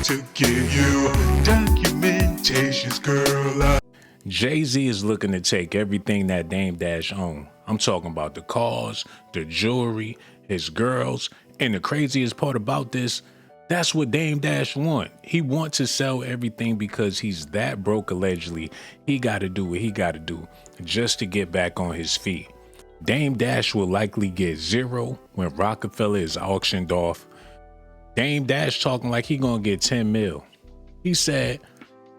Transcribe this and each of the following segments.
to give you documentations, girl. Jay-Z is looking to take everything that Dame Dash owned. I'm talking about the cars, the jewelry, his girls, and the craziest part about this, that's what Dame Dash want. He wants to sell everything because he's that broke allegedly. He got to do what he got to do just to get back on his feet. Dame Dash will likely get zero when Roc-A-Fella is auctioned off. Dame Dash talking like he gonna get 10 mil. He said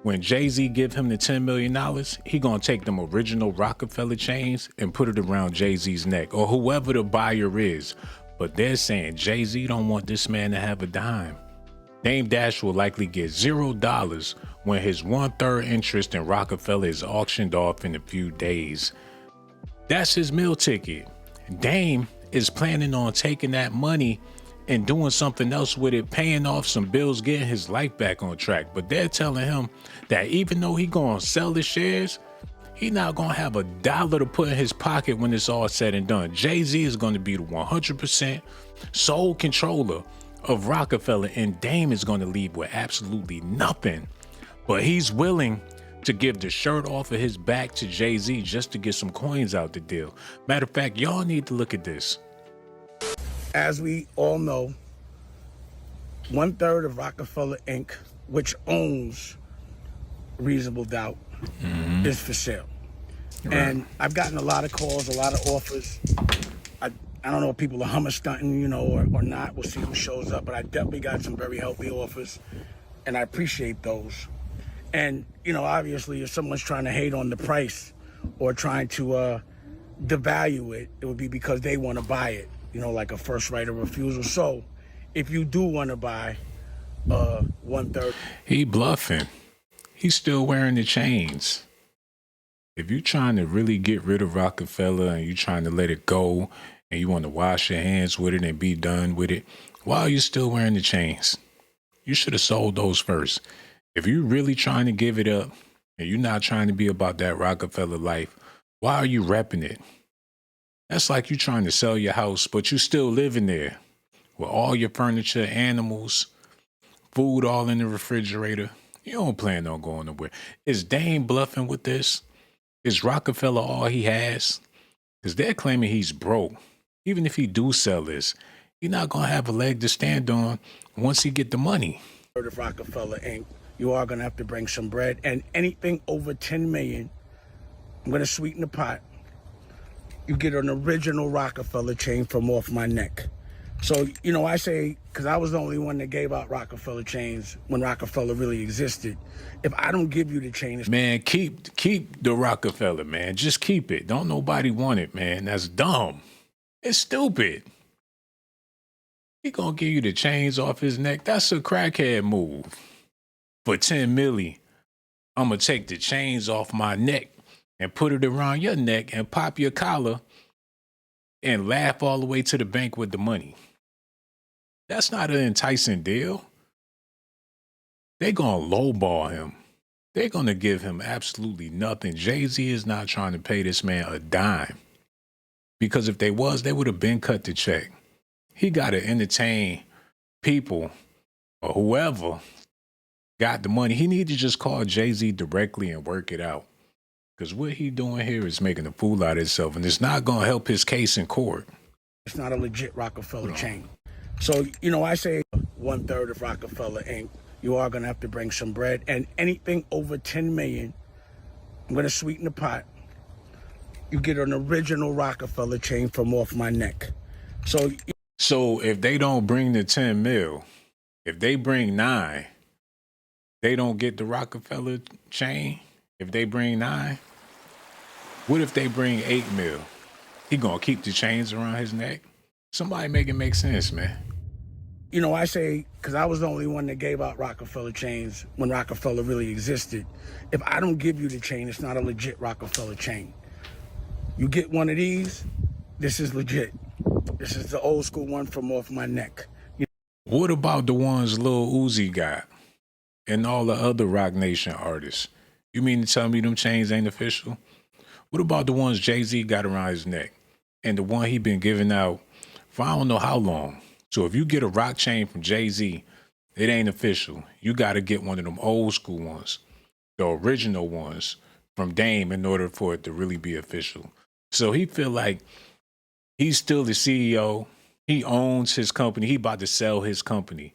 when Jay-Z give him the $10 million, he gonna take them original Roc-A-Fella chains and put it around Jay-Z's neck or whoever the buyer is. But they're saying Jay-Z don't want this man to have a dime. Dame Dash will likely get $0 when his 1/3 interest in Roc-A-Fella is auctioned off in a few days. That's his meal ticket. Dame is planning on taking that money and doing something else with it, paying off some bills, getting his life back on track. But they're telling him that even though he gonna sell the shares, he not gonna have a dollar to put in his pocket when it's all said and done. Jay-Z is gonna be the 100% sole controller of Roc-A-Fella, and Dame is gonna leave with absolutely nothing. But he's willing to give the shirt off of his back to Jay-Z just to get some coins out the deal. Matter of fact, y'all need to look at this. As we all know, 1/3 of Roc-A-Fella Inc., which owns Reasonable Doubt, is for sale. Right. And I've gotten a lot of calls, a lot of offers. I don't know if people are hummer stunting, you know, or not. We'll see who shows up. But I definitely got some very healthy offers, and I appreciate those. And, you know, obviously, if someone's trying to hate on the price or trying to devalue it, it would be because they want to buy it, you know, like a first right of refusal. So if you do want to buy 1/3. He bluffing. He's still wearing the chains. If you're trying to really get rid of Roc-A-Fella and you're trying to let it go and you want to wash your hands with it and be done with it, why are you still wearing the chains? You should have sold those first. If you're really trying to give it up and you're not trying to be about that Roc-A-Fella life, why are you repping it? That's like you trying to sell your house, but you still living there with all your furniture, animals, food all in the refrigerator. You don't plan on going nowhere. Is Dame bluffing with this? Is Roc-A-Fella all he has? Because they're claiming he's broke. Even if he do sell this, he's not going to have a leg to stand on once he get the money. Of Roc-A-Fella Inc., you are going to have to bring some bread. And anything over 10 million, I'm going to sweeten the pot. You get an original Roc-A-Fella chain from off my neck. So, you know, I say, because I was the only one that gave out Roc-A-Fella chains when Roc-A-Fella really existed. If I don't give you the chain... Man, keep the Roc-A-Fella, man. Just keep it. Don't nobody want it, man. That's dumb. It's stupid. He gonna give you the chains off his neck. That's a crackhead move. For 10 milli, I'm gonna take the chains off my neck and put it around your neck and pop your collar and laugh all the way to the bank with the money. That's not an enticing deal. They're gonna lowball him. They're gonna give him absolutely nothing. Jay-Z is not trying to pay this man a dime. Because if they was, they would have been cut the check. He gotta entertain people or whoever got the money. He need to just call Jay-Z directly and work it out. Because what he doing here is making a fool out of himself, and it's not going to help his case in court. It's not a legit Roc-A-Fella chain. So, you know, I say 1/3 of Roc-A-Fella Inc., you are going to have to bring some bread. And anything over 10 million, I'm going to sweeten the pot. You get an original Roc-A-Fella chain from off my neck. So if they don't bring the 10 mil, if they bring 9, they don't get the Roc-A-Fella chain. If they bring 9, what if they bring 8 mil? He gonna keep the chains around his neck? Somebody make it make sense, man. You know, I say, because I was the only one that gave out Roc-A-Fella chains when Roc-A-Fella really existed. If I don't give you the chain, it's not a legit Roc-A-Fella chain. You get one of these, this is legit. This is the old school one from off my neck. What about the ones Lil Uzi got and all the other Roc Nation artists? You mean to tell me them chains ain't official? What about the ones Jay-Z got around his neck and the one he been giving out for I don't know how long? So if you get a rock chain from Jay-Z It ain't official. You got to get one of them old school ones, the original ones from Dame, in order for it to really be official. So he feel like he's still the CEO. He owns his company. He about to sell his company.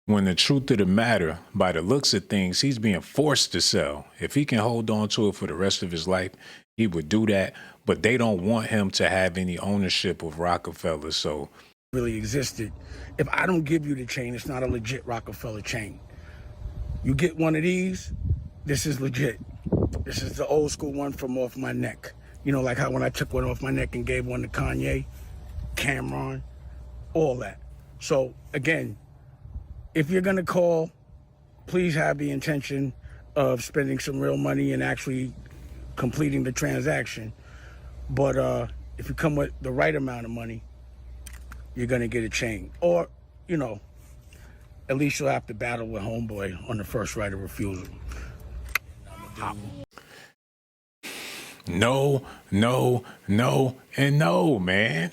When the truth of the matter, by the looks of things, he's being forced to sell. If he can hold on to it for the rest of his life, he would do that. But they don't want him to have any ownership of Roc-A-Fella. So really existed. If I don't give you the chain, it's not a legit Roc-A-Fella chain. You get one of these, this is legit. This is the old school one from off my neck. You know, like how when I took one off my neck and gave one to Kanye, Cameron, all that. So again, if you're gonna call, please have the intention of spending some real money and actually completing the transaction. But if you come with the right amount of money, you're gonna get a chain. Or, you know, at least you'll have to battle with homeboy on the first right of refusal. no, no, no, and no, man.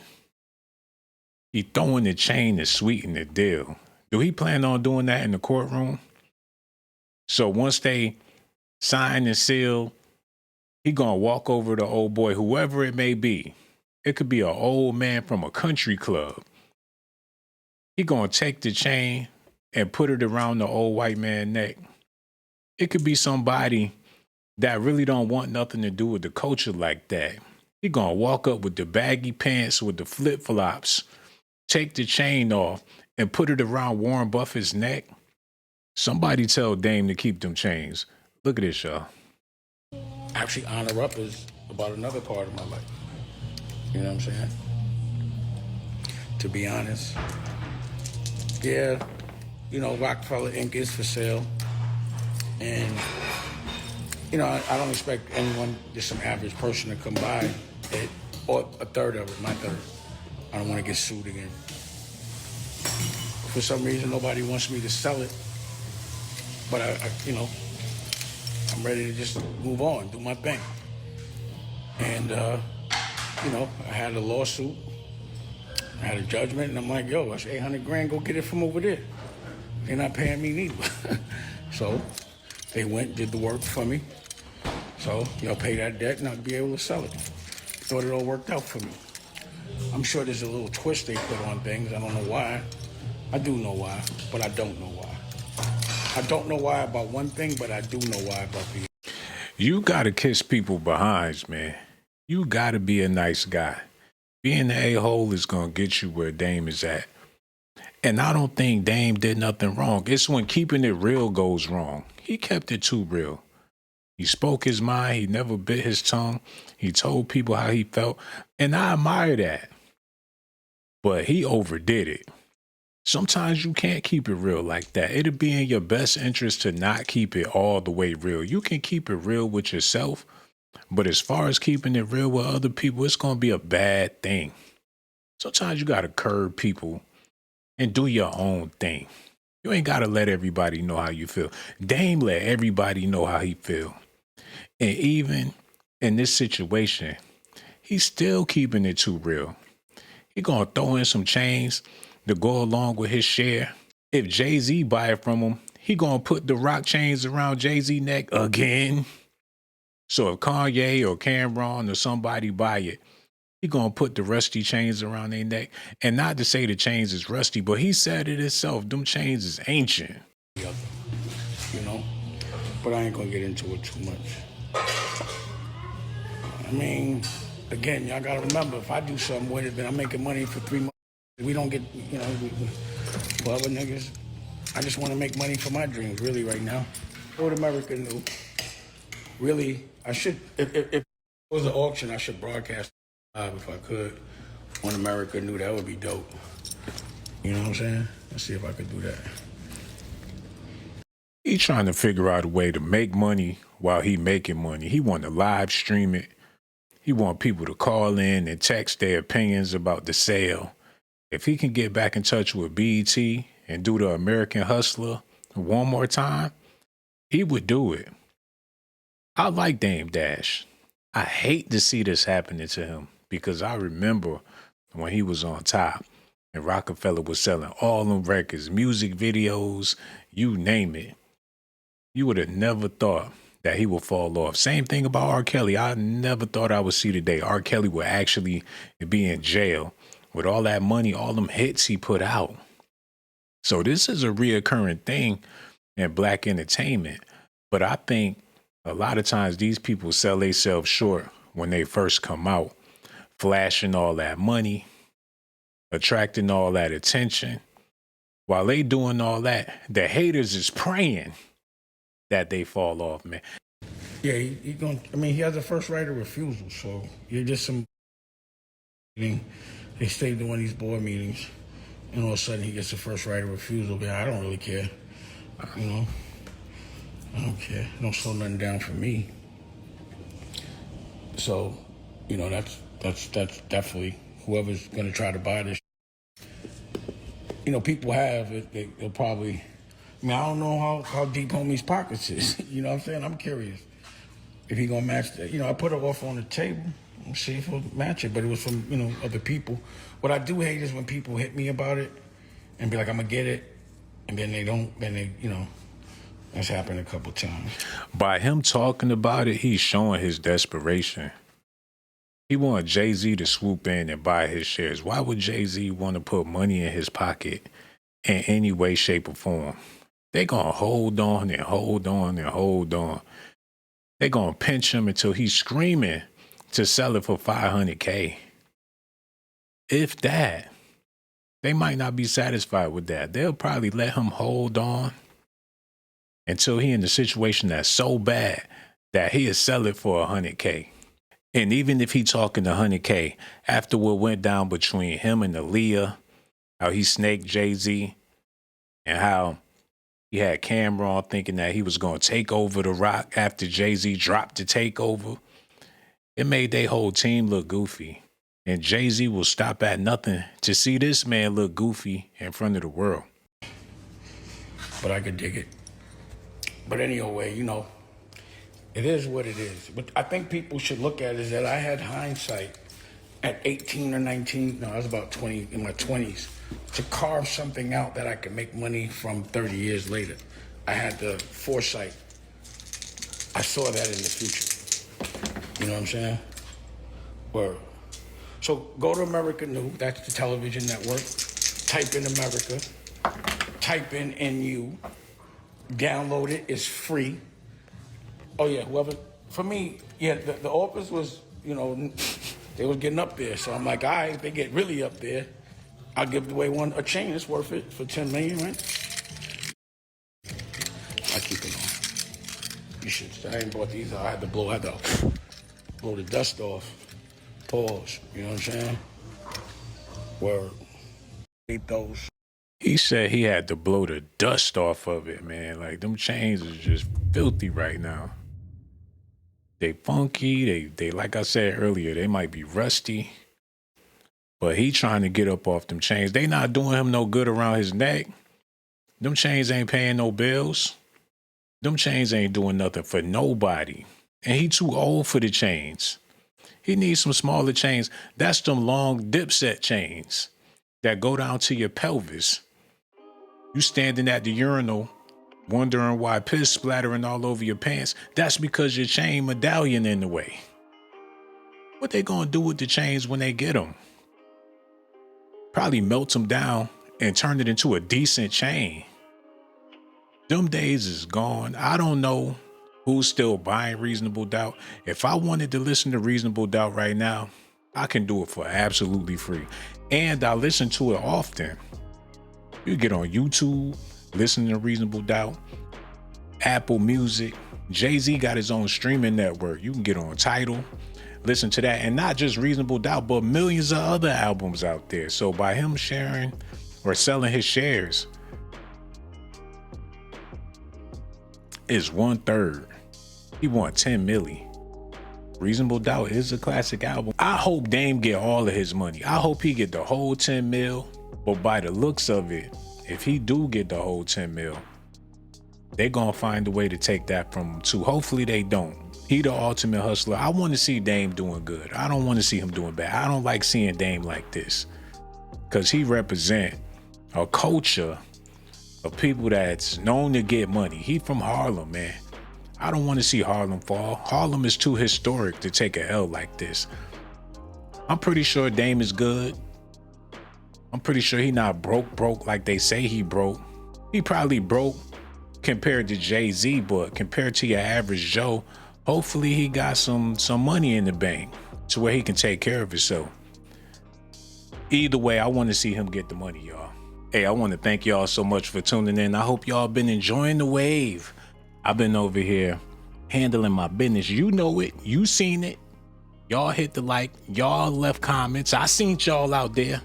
He throwing the chain to sweeten the deal. Do he plan on doing that in the courtroom? So once they sign and seal, he gonna walk over to old boy, whoever it may be. It could be an old man from a country club. He gonna take the chain and put it around the old white man's neck. It could be somebody that really don't want nothing to do with the culture like that. He gonna walk up with the baggy pants with the flip-flops, take the chain off, and put it around Warren Buffett's neck. Somebody tell Dame to keep them chains. Look at this, y'all. Actually, honor up is about another part of my life. You know what I'm saying? To be honest. Yeah, you know, Roc-A-Fella Inc. is for sale. And, you know, I don't expect anyone, just some average person, to come by it, or a third of it, my third. I don't want to get sued again. For some reason, nobody wants me to sell it. But you know, I'm ready to just move on, do my thing. And, you know, I had a lawsuit, I had a judgment, and I'm like, yo, that's 800 grand, go get it from over there. They're not paying me neither. So they went, did the work for me. So, you know, pay that debt and I'll be able to sell it. Thought it all worked out for me. I'm sure there's a little twist they put on things. I don't know why. I do know why, but I don't know why. I don't know why about one thing, but I do know why about the other. You gotta kiss people behinds, man. You gotta be a nice guy. Being the a-hole is gonna get you where Dame is at. And I don't think Dame did nothing wrong. It's when keeping it real goes wrong. He kept it too real. He spoke his mind. He never bit his tongue. He told people how he felt. And I admire that. But he overdid it. Sometimes you can't keep it real like that. It'll be in your best interest to not keep it all the way real. You can keep it real with yourself, but as far as keeping it real with other people, it's going to be a bad thing. Sometimes you got to curb people and do your own thing. You ain't got to let everybody know how you feel. Dame let everybody know how he feel. And even in this situation, he's still keeping it too real. He going to throw in some chains to go along with his share. If Jay-Z buy it from him, he gonna put the rock chains around Jay-Z neck again. So if Kanye or Cameron or somebody buy it, he gonna put the rusty chains around their neck. And not to say the chains is rusty, but he said it himself, them chains is ancient. You know, but I ain't gonna get into it too much. I mean, again, y'all gotta remember, if I do something with it, then I'm making money for 3 months. We don't get, you know, for other niggas. I just want to make money for my dreams, really, right now. What America knew. Really, I should, if it was an auction, I should broadcast if I could. When America knew, that would be dope. You know what I'm saying? Let's see if I could do that. He trying to figure out a way to make money while he making money. He want to live stream it. He want people to call in and text their opinions about the sale. If he can get back in touch with BET and do the American Hustler one more time, he would do it. I like Dame Dash. I hate to see this happening to him because I remember when he was on top. and Roc-A-Fella was selling all them records, music videos, you name it. You would have never thought that he would fall off. Same thing about R. Kelly. I never thought I would see the day R. Kelly would actually be in jail with all that money, all them hits he put out. So this is a reoccurring thing in black entertainment. But I think a lot of times these people sell themselves short when they first come out, flashing all that money, attracting all that attention. While they doing all that, the haters is praying that they fall off, man. Yeah, he has a first right of refusal, so you're just some. They stay doing these board meetings, and all of a sudden he gets a first right of refusal. Yeah, I don't really care. You know, I don't care. Don't slow nothing down for me. So, you know, that's definitely whoever's gonna try to buy this. You know, people have it. They'll probably. I mean, I don't know how deep homie's pockets is. You know what I'm saying? I'm curious if he gonna match that. You know, I put an offer on the table. We'll see if he'll match it. But it was from, you know, other people. What I do hate is when people hit me about it and be like, I'm gonna get it, and then they don't. Then they, you know, that's happened a couple times. By him talking about it, he's showing his desperation. He wanted Jay-Z to swoop in and buy his shares. Why would Jay-Z want to put money in his pocket in any way, shape, or form? They gonna hold on and hold on and hold on. They gonna pinch him until he's screaming to sell it for $500K. If that, they might not be satisfied with that. They'll probably let him hold on until he in a situation that's so bad that he'll sell it for $100K. And even if he talking $100K, after what went down between him and Aaliyah, how he snaked Jay-Z, and how he had Cameron thinking that he was going to take over the Rock after Jay-Z dropped the takeover, it made their whole team look goofy. And Jay-Z will stop at nothing to see this man look goofy in front of the world. But I could dig it. But anyway, you know, it is what it is. But I think people should look at it is that I had hindsight at 18 or 19, no, I was about 20, in my 20s, to carve something out that I could make money from 30 years later. I had the foresight. I saw that in the future. You know what I'm saying? Word. So go to America New, that's the television network. Type in America, type in NU, download it, it's free. Oh yeah, whoever, for me, yeah, the office was, you know, they was getting up there. So I'm like, all right, if they get really up there, I'll give away a chain, it's worth it for 10 million, right? I keep it on. You should, I ain't bought these, I had to blow the dust off. Pause, you know what I'm saying? Word. Hate those. He said he had to blow the dust off of it, man. Like, them chains is just filthy right now. They funky, they like I said earlier, they might be rusty. But he trying to get up off them chains. They not doing him no good around his neck. Them chains ain't paying no bills. Them chains ain't doing nothing for nobody. And he too old for the chains. He needs some smaller chains. That's them long dipset chains that go down to your pelvis. You standing at the urinal wondering why piss splattering all over your pants. That's because your chain medallion in the way. What they gonna do with the chains when they get them? Probably melt them down and turn it into a decent chain. Them days is gone. I don't know who's still buying Reasonable Doubt. If I wanted to listen to Reasonable Doubt right now, I can do it for absolutely free. And I listen to it often. You get on YouTube, listen to Reasonable Doubt, Apple Music. Jay-Z got his own streaming network. You can get on Tidal, listen to that. And not just Reasonable Doubt, but millions of other albums out there. So by him sharing or selling his shares is 1/3. He want 10 million. Reasonable Doubt is a classic album. I hope Dame get all of his money. I hope he get the whole 10 mil. But by the looks of it, if he do get the whole 10 mil, they gonna find a way to take that from him too. Hopefully they don't. He the ultimate hustler. I want to see Dame doing good. I don't want to see him doing bad. I don't like seeing Dame like this. because he represent a culture of people that's known to get money. He from Harlem, man. I don't want to see Harlem fall. Harlem is too historic to take a L like this. I'm pretty sure Dame is good. I'm pretty sure he not broke like they say he broke. He probably broke compared to Jay-Z, but compared to your average Joe, hopefully he got some money in the bank to where he can take care of himself. Either way, I want to see him get the money, y'all. Hey, I want to thank y'all so much for tuning in. I hope y'all been enjoying the wave. I've been over here handling my business. You know it. You seen it. Y'all hit the like. Y'all left comments. I seen y'all out there.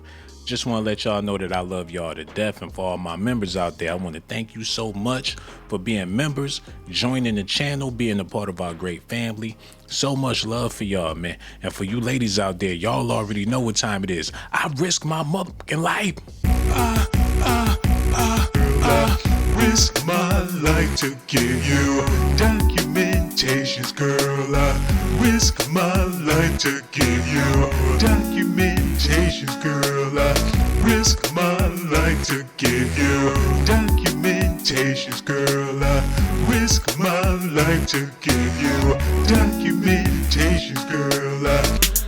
Just want to let y'all know that I love y'all to death. And for all my members out there, I want to thank you so much for being members, joining the channel, being a part of our great family. So much love for y'all, man. And for you ladies out there, y'all already know what time it is. I risk my motherfucking life. Risk my life to give you documentations, girl. I risk my life to give you documentations, girl. I risk my life to give you documentations, girl. I risk my life to give you documentations, girl.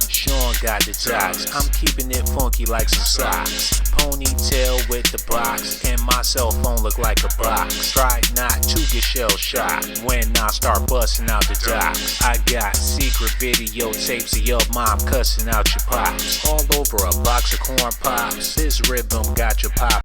Sean got the jocks, I'm keeping it funky like some socks. Ponytail with the box, and my cell phone look like a box. Try not to get shell shocked when I start busting out the docs. I got secret videotapes of your mom cussing out your pops. All over a box of corn pops, this rhythm got your pop